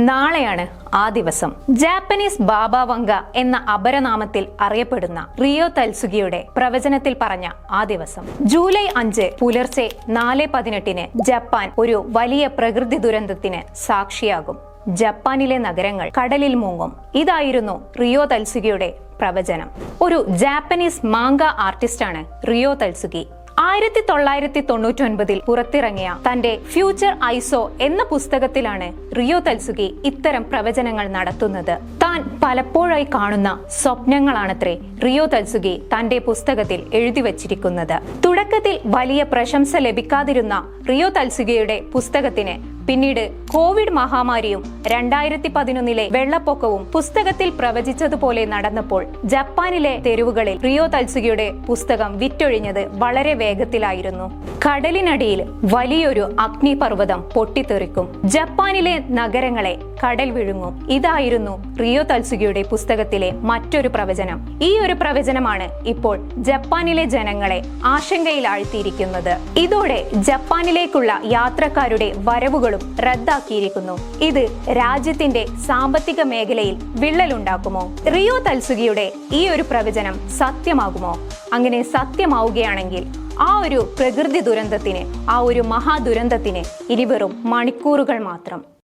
നാളെയാണ് ആ ദിവസം. ജാപ്പനീസ് ബാബ വങ്ക എന്ന അപരനാമത്തിൽ അറിയപ്പെടുന്ന റിയോ തൽസുഗിയുടെ പ്രവചനത്തിൽ പറഞ്ഞ ആ ദിവസം ജൂലൈ 5 പുലർച്ചെ 4:18 ജപ്പാൻ ഒരു വലിയ പ്രകൃതി ദുരന്തത്തിന് സാക്ഷിയാകും. ജപ്പാനിലെ നഗരങ്ങൾ കടലിൽ മുങ്ങും. ഇതായിരുന്നു റിയോ തൽസുഗിയുടെ പ്രവചനം. ഒരു ജാപ്പനീസ് മാങ്ക ആർട്ടിസ്റ്റാണ് റിയോ തൽസുഗി. 1999 പുറത്തിറങ്ങിയ തന്റെ ഫ്യൂച്ചർ ഐസോ എന്ന പുസ്തകത്തിലാണ് റിയോ തൽസുഗി ഇത്തരം പ്രവചനങ്ങൾ നടത്തുന്നത്. താൻ പലപ്പോഴായി കാണുന്ന സ്വപ്നങ്ങളാണത്രേ റിയോ തൽസുഗി തന്റെ പുസ്തകത്തിൽ എഴുതി വച്ചിരിക്കുന്നത്. തുടക്കത്തിൽ വലിയ പ്രശംസ ലഭിക്കാതിരുന്ന റിയോ തൽസുഗിയുടെ പുസ്തകത്തിന് പിന്നീട് കോവിഡ് മഹാമാരിയും 2011 വെള്ളപ്പൊക്കവും പുസ്തകത്തിൽ പ്രവചിച്ചതുപോലെ നടന്നപ്പോൾ ജപ്പാനിലെ തെരുവുകളിൽ റിയോ തൽസുഗിയുടെ പുസ്തകം വിറ്റൊഴിഞ്ഞത് വളരെ വേഗത്തിലായിരുന്നു. കടലിനടിയിൽ വലിയൊരു അഗ്നിപർവ്വതം പൊട്ടിത്തെറിക്കും. ജപ്പാനിലെ നഗരങ്ങളെ കടൽ വിഴുങ്ങും. ഇതായിരുന്നു റിയോ തൽസുഗിയുടെ പുസ്തകത്തിലെ മറ്റൊരു പ്രവചനം. ഈ ഒരു പ്രവചനമാണ് ഇപ്പോൾ ജപ്പാനിലെ ജനങ്ങളെ ആശങ്കയിലാഴ്ത്തിയിരിക്കുന്നത്. ഇതോടെ ജപ്പാനിലേക്കുള്ള യാത്രക്കാരുടെ വരവുകളും റദ്ദാക്കിയിരിക്കുന്നു. ഇത് രാജ്യത്തിന്റെ സാമ്പത്തിക മേഖലയിൽ വിള്ളലുണ്ടാക്കുമോ? റിയോ തൽസുഗിയുടെ ഈ ഒരു പ്രവചനം സത്യമാകുമോ? അങ്ങനെ സത്യമാവുകയാണെങ്കിൽ ആ ഒരു പ്രകൃതി ദുരന്തത്തിന്, ആ ഒരു മഹാദുരന്തത്തിന് ഇനി വെറും മണിക്കൂറുകൾ മാത്രം.